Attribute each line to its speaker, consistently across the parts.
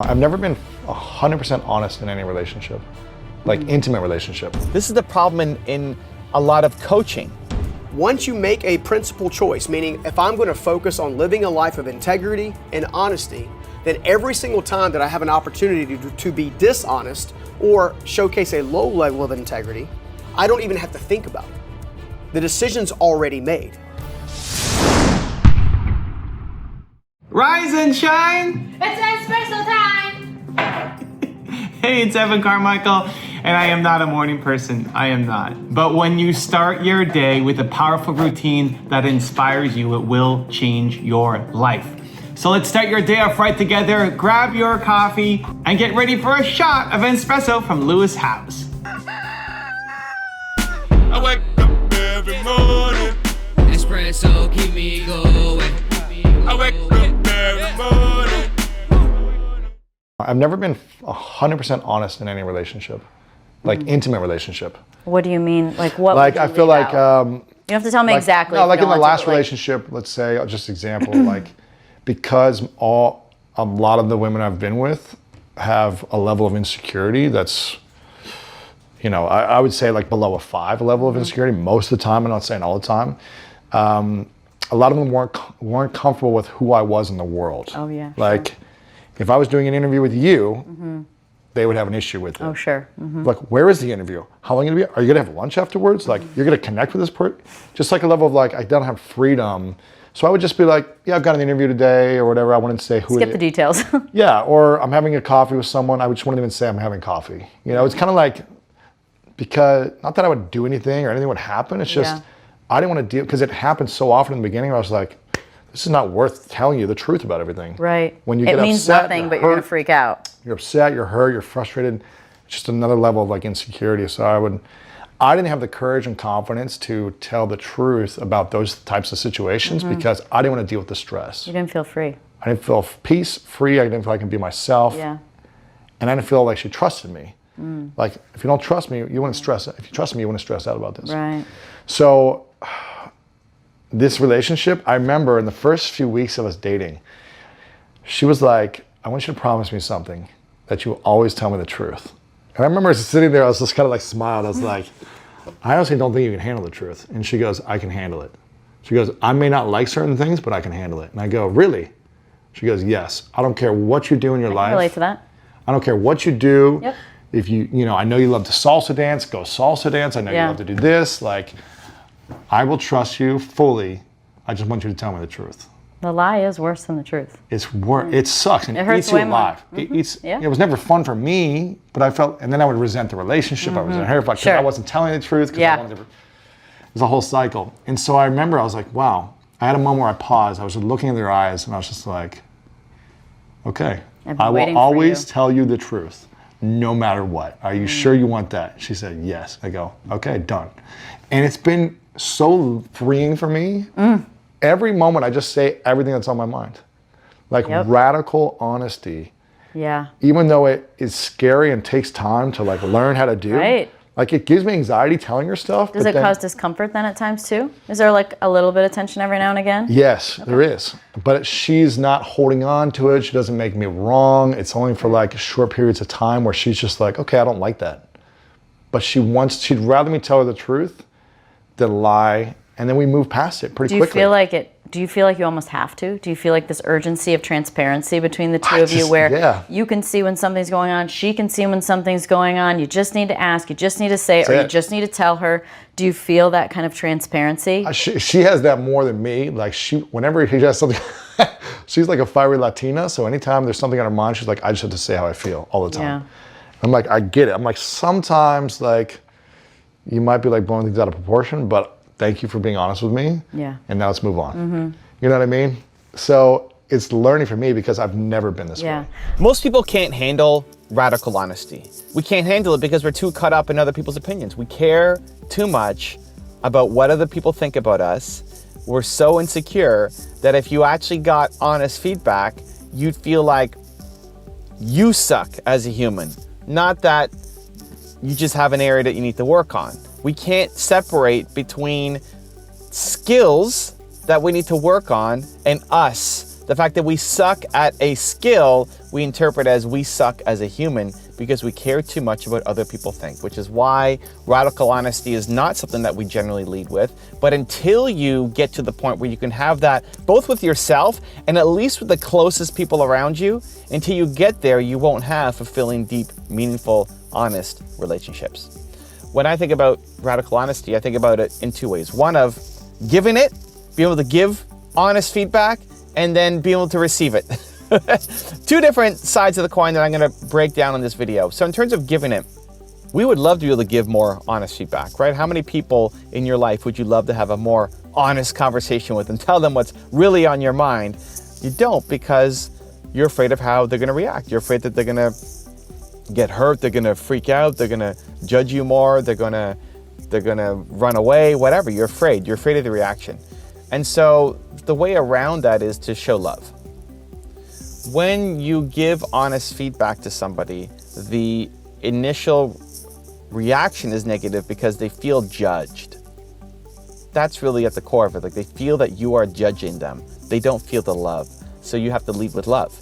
Speaker 1: I've never been 100% honest in any relationship, like intimate relationship.
Speaker 2: This is the problem in a lot of coaching.
Speaker 3: Once you make a principal choice, meaning if I'm going to focus on living a life of integrity and honesty, then every single time that I have an opportunity to be dishonest or showcase a low level of integrity, I don't even have to think about it. The decision's already made.
Speaker 4: Rise and shine!
Speaker 5: It's espresso time!
Speaker 4: Hey, it's Evan Carmichael, and I am not a morning person. I am not. But when you start your day with a powerful routine that inspires you, it will change your life. So let's start your day off right together. Grab your coffee and get ready for a shot of espresso from Lewis House.
Speaker 6: I wake up every morning.
Speaker 7: Espresso keep me going.
Speaker 6: I wake up every morning.
Speaker 1: I've never been 100% honest in any relationship, like intimate relationship.
Speaker 8: What do you mean? Like what?
Speaker 1: Like
Speaker 8: would you
Speaker 1: I feel
Speaker 8: leave
Speaker 1: like
Speaker 8: out? You don't have to tell me exactly.
Speaker 1: No,
Speaker 8: if
Speaker 1: like
Speaker 8: you
Speaker 1: in the
Speaker 8: don't want
Speaker 1: last
Speaker 8: to, but, like,
Speaker 1: relationship, let's say, just example, like because a lot of the women I've been with have a level of insecurity that's, you know, I would say like below a 5 level of insecurity most of the time. I'm not saying all the time. A lot of them weren't comfortable with who I was in the world.
Speaker 8: Oh yeah.
Speaker 1: Like, if I was doing an interview with you, they would have an issue with it.
Speaker 8: Oh sure.
Speaker 1: Like, where is the interview? How long are you gonna be? Are you gonna have lunch afterwards? Like, you're gonna connect with this person? Just like a level of like, I don't have freedom. So I would just be like, yeah, I've got an interview today or whatever. I wanted to say who
Speaker 8: Skip
Speaker 1: it
Speaker 8: the details.
Speaker 1: Yeah, or I'm having a coffee with someone. I just wouldn't even say I'm having coffee. You know, it's kind of like, because, not that I would do anything or anything would happen. It's just,
Speaker 8: Yeah.
Speaker 1: I didn't want to deal, because it happened so often in the beginning where I was like, this is not worth telling you the truth about everything.
Speaker 8: Right.
Speaker 1: When you
Speaker 8: it
Speaker 1: get
Speaker 8: means
Speaker 1: upset,
Speaker 8: nothing, but you're gonna
Speaker 1: hurt,
Speaker 8: freak out.
Speaker 1: You're upset, you're hurt, you're frustrated. It's just another level of like insecurity. So I didn't have the courage and confidence to tell the truth about those types of situations because I didn't want to deal with the stress.
Speaker 8: You didn't feel free.
Speaker 1: I didn't feel peace, free. I didn't feel I can be myself.
Speaker 8: Yeah.
Speaker 1: And I didn't feel like she trusted me. Like, if you don't trust me, you wouldn't stress. If you trust me, you wouldn't stress out about this.
Speaker 8: Right.
Speaker 1: So this relationship, I remember in the first few weeks of us dating, she was like, I want you to promise me something, that you will always tell me the truth. And I remember sitting there, I was just kind of like smiled. I was like, I honestly don't think you can handle the truth. And she goes, I can handle it. She goes, I may not like certain things, but I can handle it. And I go, really? She goes, yes. I don't care what you do in your
Speaker 8: I
Speaker 1: life.
Speaker 8: can relate to that.
Speaker 1: I don't care what you do.
Speaker 8: Yep.
Speaker 1: If you know, I know you love to salsa dance, go salsa dance. I know you
Speaker 8: Yeah.
Speaker 1: love to do this. Like, I will trust you fully. I just want you to tell me the truth.
Speaker 8: The lie is worse than the truth.
Speaker 1: It's worse. It sucks and
Speaker 8: It
Speaker 1: it
Speaker 8: hurts
Speaker 1: eats you
Speaker 8: way more.
Speaker 1: alive. It eats.
Speaker 8: Yeah.
Speaker 1: It was never fun for me, but I felt, and then I would resent the relationship. I would resent her because
Speaker 8: Sure.
Speaker 1: I wasn't telling the truth. Because
Speaker 8: Yeah.
Speaker 1: I wanted to. It was a whole cycle. And so I remember I was like, wow. I had a moment where I paused. I was just looking in their eyes, and I was just like, okay,
Speaker 8: I've been
Speaker 1: I
Speaker 8: waiting
Speaker 1: will
Speaker 8: for
Speaker 1: always
Speaker 8: you.
Speaker 1: tell you the truth, no matter what. Are you sure you want that? She said, yes. I go, okay, done. And it's been so freeing for me. Every moment I just say everything that's on my mind. Like
Speaker 8: Yep.
Speaker 1: radical honesty,
Speaker 8: Yeah.
Speaker 1: even though it is scary and takes time to like learn how to do.
Speaker 8: Right.
Speaker 1: Like, it gives me anxiety telling her stuff.
Speaker 8: Does
Speaker 1: but
Speaker 8: it
Speaker 1: then-
Speaker 8: cause discomfort then at times too? Is there like a little bit of tension every now and again?
Speaker 1: Yes, there is. But she's not holding on to it. She doesn't make me wrong. It's only for like short periods of time where she's just like, okay, I don't like that. But she'd rather me tell her the truth than lie. And then we move past it pretty
Speaker 8: Do you
Speaker 1: quickly.
Speaker 8: do you feel like you almost have to? Do you feel like this urgency of transparency between the two
Speaker 1: I
Speaker 8: of you
Speaker 1: just-
Speaker 8: where
Speaker 1: yeah.
Speaker 8: you can see when something's going on, she can see when something's going on, you just need to ask, you just need to say it, or
Speaker 1: That's
Speaker 8: you
Speaker 1: it.
Speaker 8: just need to tell her? Do you feel that kind of transparency?
Speaker 1: She has that more than me. Like, whenever she has something, she's like a fiery Latina. So anytime there's something on her mind, she's like, I just have to say how I feel all the time.
Speaker 8: Yeah.
Speaker 1: I'm like, I get it. I'm like, sometimes like you might be like blowing things out of proportion, but thank you for being honest with me.
Speaker 8: Yeah.
Speaker 1: And now let's move on. You know what I mean? So it's learning for me because I've never been this
Speaker 8: Yeah.
Speaker 1: way.
Speaker 2: Most people can't handle radical honesty. We can't handle it because we're too caught up in other people's opinions. We care too much about what other people think about us. We're so insecure that if you actually got honest feedback, you'd feel like you suck as a human, not that you just have an area that you need to work on. We can't separate between skills that we need to work on and us. The fact that we suck at a skill we interpret as we suck as a human because we care too much about other people think, which is why radical honesty is not something that we generally lead with. But until you get to the point where you can have that both with yourself and at least with the closest people around you, until you get there, you won't have fulfilling, deep, meaningful, honest relationships. When I think about radical honesty, I think about it in two ways. One of giving it, being able to give honest feedback, and then being able to receive it. Two different sides of the coin that I'm going to break down in this video. So in terms of giving it, we would love to be able to give more honest feedback, right? How many people in your life would you love to have a more honest conversation with and tell them what's really on your mind? You don't, because you're afraid of how they're going to react. You're afraid that they're going to get hurt, they're going to freak out, they're going to judge you more, they're going to run away, whatever. You're afraid of the reaction. And so the way around that is to show love. When you give honest feedback to somebody, the initial reaction is negative because they feel judged. That's really at the core of it. Like, they feel that you are judging them. They don't feel the love. So you have to lead with love.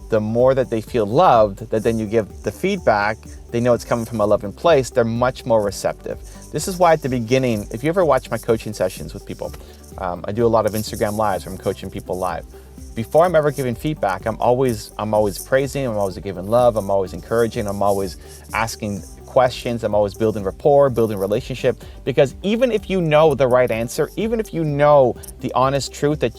Speaker 2: The more that they feel loved, that then you give the feedback, they know it's coming from a loving place, they're much more receptive. This is why at the beginning, if you ever watch my coaching sessions with people, I do a lot of Instagram lives where I'm coaching people live. Before I'm ever giving feedback, I'm always praising, I'm always giving love, I'm always encouraging, I'm always asking questions, I'm always building rapport, building relationship, because even if you know the right answer, even if you know the honest truth that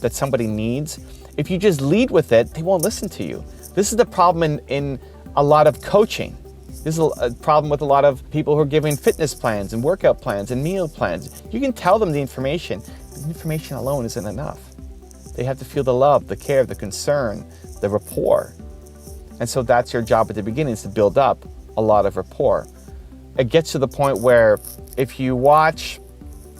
Speaker 2: that somebody needs, if you just lead with it, they won't listen to you. This is the problem in a lot of coaching. This is a problem with a lot of people who are giving fitness plans and workout plans and meal plans. You can tell them the information, but the information alone isn't enough. They have to feel the love, the care, the concern, the rapport. And so that's your job at the beginning, is to build up a lot of rapport. It gets to the point where if you watch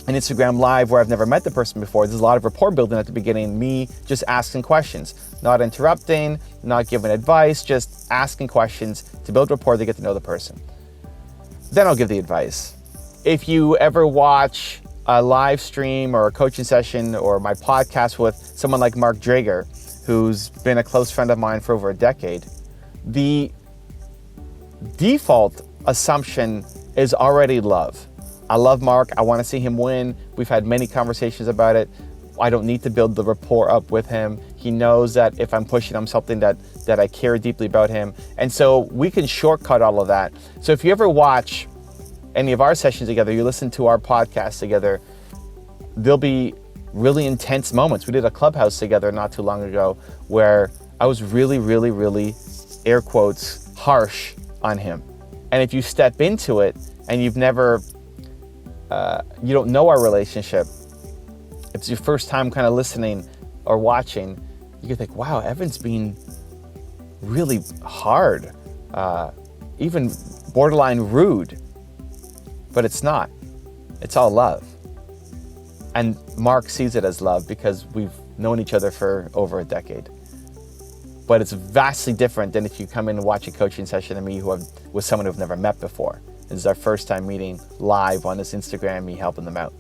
Speaker 2: an Instagram live where I've never met the person before, there's a lot of rapport building at the beginning, me just asking questions, not interrupting, not giving advice, just asking questions to build rapport to get to know the person. Then I'll give the advice. If you ever watch a live stream or a coaching session or my podcast with someone like Mark Drager, who's been a close friend of mine for over a decade, the default assumption is already love. I love Mark. I want to see him win. We've had many conversations about it. I don't need to build the rapport up with him. He knows that if I'm pushing him something that I care deeply about him. And so we can shortcut all of that. So if you ever watch any of our sessions together, you listen to our podcast together, there'll be really intense moments. We did a clubhouse together not too long ago where I was really, really, really, air quotes, harsh on him. And if you step into it and you've never, you don't know our relationship, if it's your first time kind of listening or watching, you can think, wow, Evan's being really hard, even borderline rude. But it's not. It's all love. And Mark sees it as love because we've known each other for over a decade. But it's vastly different than if you come in and watch a coaching session of me with someone who I've never met before. This is our first time meeting live on this Instagram, me helping them out.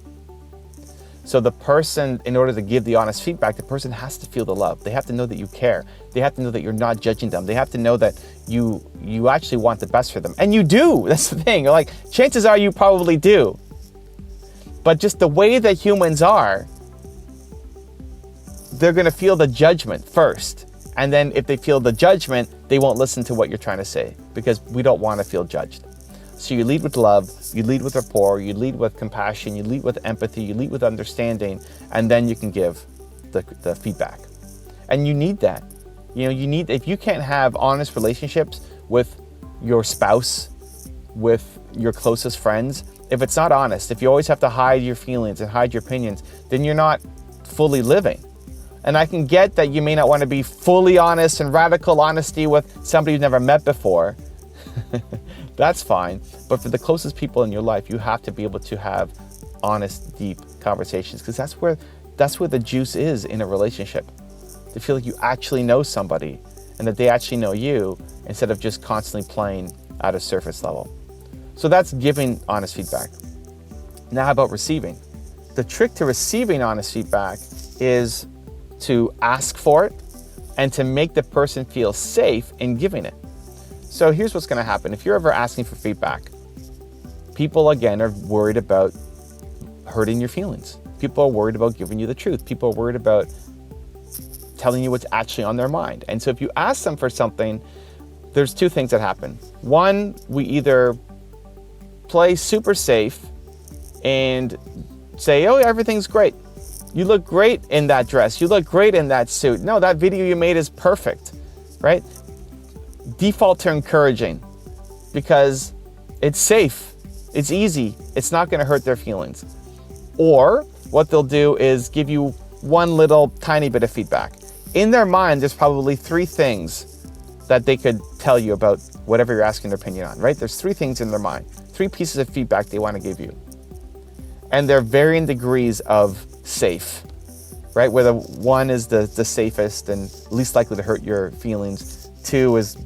Speaker 2: So the person, in order to give the honest feedback, the person has to feel the love. They have to know that you care. They have to know that you're not judging them. They have to know that you actually want the best for them. And you do, that's the thing. Like, chances are you probably do. But just the way that humans are, they're gonna feel the judgment first. And then if they feel the judgment, they won't listen to what you're trying to say because we don't wanna feel judged. So you lead with love, you lead with rapport, you lead with compassion, you lead with empathy, you lead with understanding, and then you can give the feedback. And you need that. You know, if you can't have honest relationships with your spouse, with your closest friends, if it's not honest, if you always have to hide your feelings and hide your opinions, then you're not fully living. And I can get that you may not want to be fully honest and radical honesty with somebody you've never met before. That's fine. But for the closest people in your life, you have to be able to have honest, deep conversations because that's where the juice is in a relationship. To feel like you actually know somebody and that they actually know you instead of just constantly playing at a surface level. So that's giving honest feedback. Now how about receiving? The trick to receiving honest feedback is to ask for it, and to make the person feel safe in giving it. So here's what's going to happen. If you're ever asking for feedback, people again are worried about hurting your feelings. People are worried about giving you the truth. People are worried about telling you what's actually on their mind. And so if you ask them for something, there's two things that happen. One, we either play super safe and say, oh, everything's great. You look great in that dress. You look great in that suit. No, that video you made is perfect, right? Default to encouraging because it's safe, it's easy, it's not going to hurt their feelings. Or what they'll do is give you one little tiny bit of feedback. In their mind, there's probably three things that they could tell you about whatever you're asking their opinion on, right? There's three things in their mind, three pieces of feedback they want to give you. And they're varying degrees of safe, right? Where the one is the safest and least likely to hurt your feelings, two is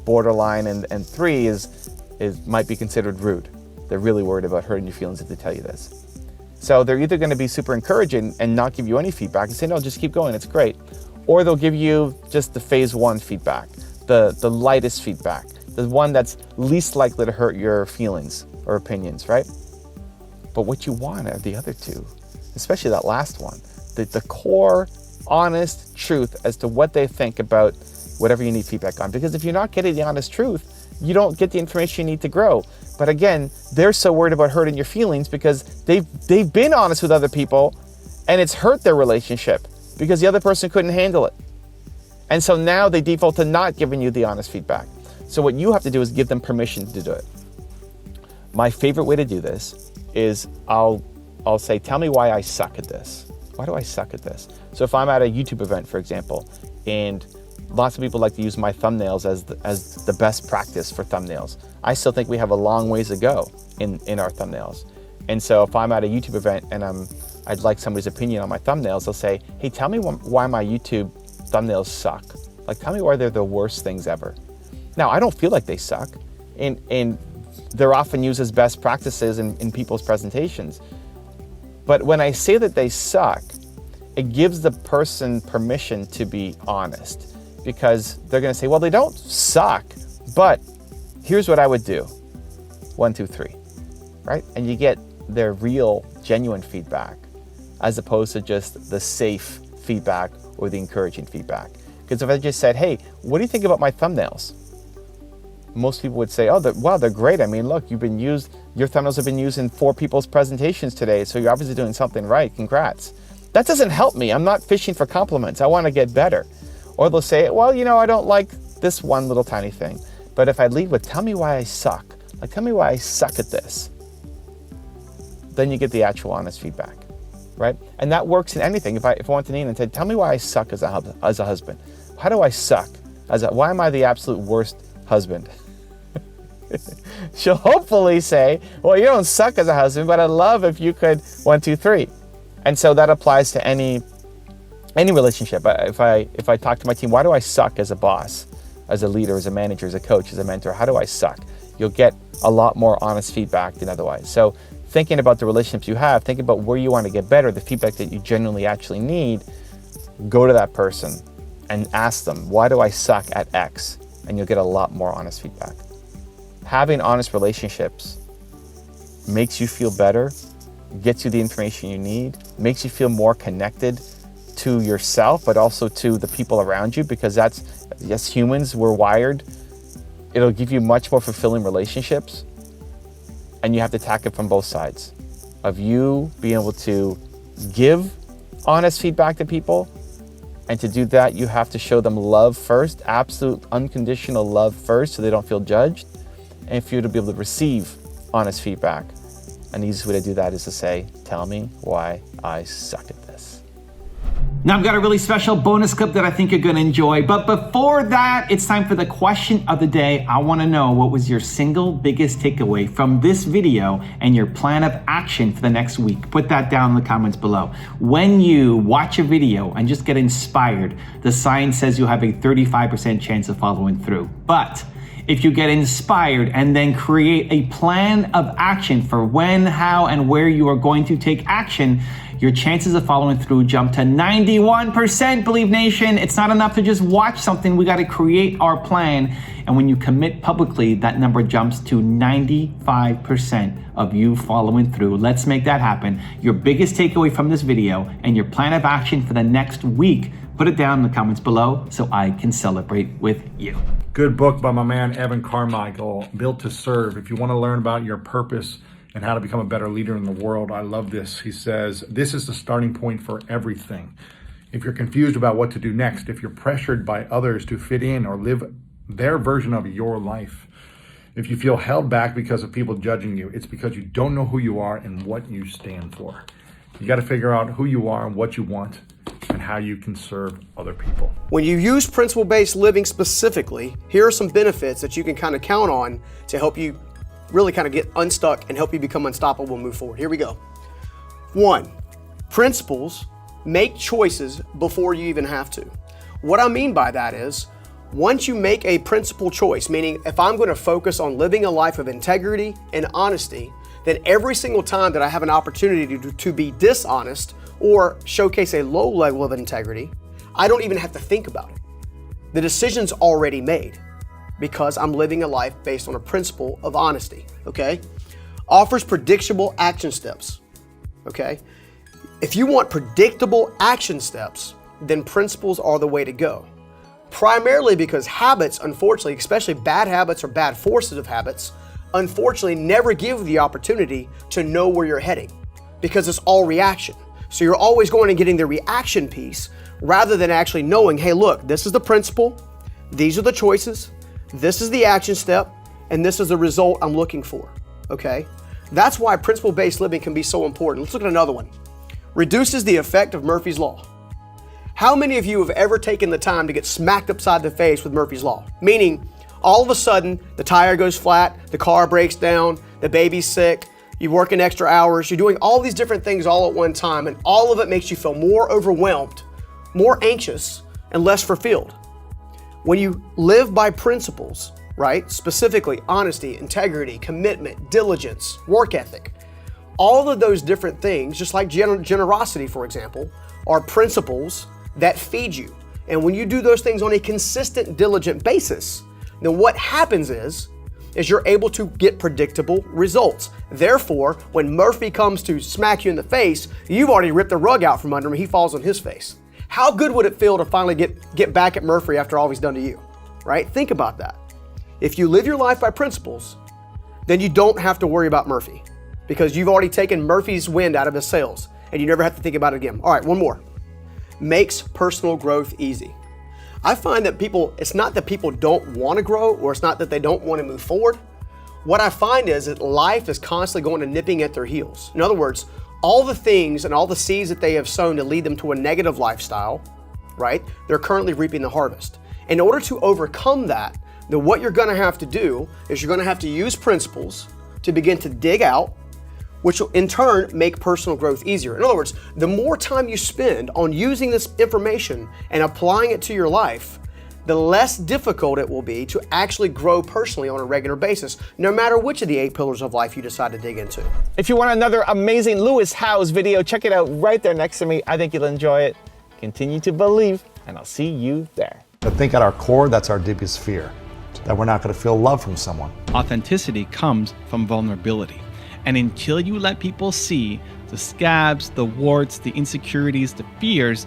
Speaker 2: borderline, and three is might be considered rude. They're really worried about hurting your feelings if they tell you this. So they're either going to be super encouraging and not give you any feedback and say, no, just keep going, it's great. Or they'll give you just the phase one feedback, the lightest feedback, the one that's least likely to hurt your feelings or opinions, right? But what you want are the other two, especially that last one, the core, honest truth as to what they think about whatever you need feedback on. Because if you're not getting the honest truth, you don't get the information you need to grow. But again, they're so worried about hurting your feelings because they've been honest with other people and it's hurt their relationship because the other person couldn't handle it. And so now they default to not giving you the honest feedback. So what you have to do is give them permission to do it. My favorite way to do this is I'll say, tell me why I suck at this. Why do I suck at this? So if I'm at a YouTube event, for example, and lots of people like to use my thumbnails as the best practice for thumbnails. I still think we have a long ways to go in our thumbnails. And so if I'm at a YouTube event and I'd like somebody's opinion on my thumbnails, they'll say, hey, tell me why my YouTube thumbnails suck. Like, tell me why they're the worst things ever. Now, I don't feel like they suck. And they're often used as best practices in people's presentations. But when I say that they suck, it gives the person permission to be honest. Because they're going to say, well, they don't suck, but here's what I would do. 1, 2, 3, right? And you get their real, genuine feedback as opposed to just the safe feedback or the encouraging feedback. Because if I just said, hey, what do you think about my thumbnails? Most people would say, oh, wow, they're great. I mean, look, your thumbnails have been used in 4 people's presentations today, so you're obviously doing something right. Congrats. That doesn't help me. I'm not fishing for compliments. I want to get better. Or they'll say, well, I don't like this one little tiny thing. But if I lead with, tell me why I suck. Like, tell me why I suck at this. Then you get the actual honest feedback, right? And that works in anything. If I went to Nina and said, tell me why I suck as a husband. How do I suck? Why am I the absolute worst husband? She'll hopefully say, well, you don't suck as a husband, but I'd love if you could 1, 2, 3. And so that applies to any relationship. If I talk to my team, why do I suck as a boss, as a leader, as a manager, as a coach, as a mentor? How do I suck? You'll get a lot more honest feedback than otherwise. So thinking about the relationships you have, thinking about where you want to get better, the feedback that you genuinely actually need, go to that person and ask them, why do I suck at X? And you'll get a lot more honest feedback. Having honest relationships makes you feel better, gets you the information you need, makes you feel more connected to yourself, but also to the people around you, because as humans, we're wired. It'll give you much more fulfilling relationships, and you have to attack it from both sides of you being able to give honest feedback to people. And to do that, you have to show them love first, absolute unconditional love first, so they don't feel judged. And for you to be able to receive honest feedback, an easiest way to do that is to say, tell me why I suck at this.
Speaker 4: Now I've got a really special bonus clip that I think you're gonna enjoy. But before that, it's time for the question of the day. I wanna know, what was your single biggest takeaway from this video and your plan of action for the next week? Put that down in the comments below. When you watch a video and just get inspired, the science says you'll have a 35% chance of following through. But if you get inspired and then create a plan of action for when, how, and where you are going to take action, your chances of following through jump to 91%, Believe Nation. It's not enough to just watch something. We got to create our plan. And when you commit publicly, that number jumps to 95% of you following through. Let's make that happen. Your biggest takeaway from this video and your plan of action for the next week, put it down in the comments below so I can celebrate with you.
Speaker 5: Good book by my man, Evan Carmichael, Built to Serve. If you want to learn about your purpose and how to become a better leader in the world, I love this. He says, this is the starting point for everything. If you're confused about what to do next, if you're pressured by others to fit in or live their version of your life, if you feel held back because of people judging you, it's because you don't know who you are and what you stand for. You got to figure out who you are and what you want and how you can serve other people.
Speaker 3: When you use principle-based living specifically, here are some benefits that you can kind of count on to help you really kind of get unstuck and help you become unstoppable and move forward. Here we go. 1, principles make choices before you even have to. What I mean by that is, once you make a principle choice, meaning if I'm going to focus on living a life of integrity and honesty, then every single time that I have an opportunity to be dishonest or showcase a low level of integrity, I don't even have to think about it. The decision's already made because I'm living a life based on a principle of honesty, okay? Offers predictable action steps, okay? If you want predictable action steps, then principles are the way to go. Primarily because habits, unfortunately, especially bad habits or bad forces of habits, unfortunately never give you the opportunity to know where you're heading because it's all reaction. So you're always going and getting the reaction piece rather than actually knowing, hey, look, this is the principle, these are the choices, this is the action step, and this is the result I'm looking for, okay? That's why principle-based living can be so important. Let's look at another one. Reduces the effect of Murphy's Law. How many of you have ever taken the time to get smacked upside the face with Murphy's Law? Meaning, all of a sudden, the tire goes flat, the car breaks down, the baby's sick, you're working extra hours, you're doing all these different things all at one time, and all of it makes you feel more overwhelmed, more anxious, and less fulfilled. When you live by principles, right, specifically honesty, integrity, commitment, diligence, work ethic, all of those different things, just like generosity, for example, are principles that feed you. And when you do those things on a consistent, diligent basis, then what happens is you're able to get predictable results. Therefore, when Murphy comes to smack you in the face, you've already ripped the rug out from under him, he falls on his face. How good would it feel to finally get back at Murphy after all he's done to you, right? Think about that. If you live your life by principles, then you don't have to worry about Murphy because you've already taken Murphy's wind out of his sails and you never have to think about it again. All right, one more. Makes personal growth easy. I find that it's not that people don't want to grow or it's not that they don't want to move forward. What I find is that life is constantly going and nipping at their heels. In other words, all the things and all the seeds that they have sown to lead them to a negative lifestyle, right? They're currently reaping the harvest. In order to overcome that, then what you're going to have to do is you're going to have to use principles to begin to dig out, which will in turn make personal growth easier. In other words, the more time you spend on using this information and applying it to your life, the less difficult it will be to actually grow personally on a regular basis, no matter which of the 8 pillars of life you decide to dig into.
Speaker 2: If you want another amazing Lewis Howes video, check it out right there next to me. I think you'll enjoy it. Continue to believe, and I'll see you there.
Speaker 1: I think at our core, that's our deepest fear, that we're not going to feel love from someone.
Speaker 9: Authenticity comes from vulnerability. And until you let people see the scabs, the warts, the insecurities, the fears,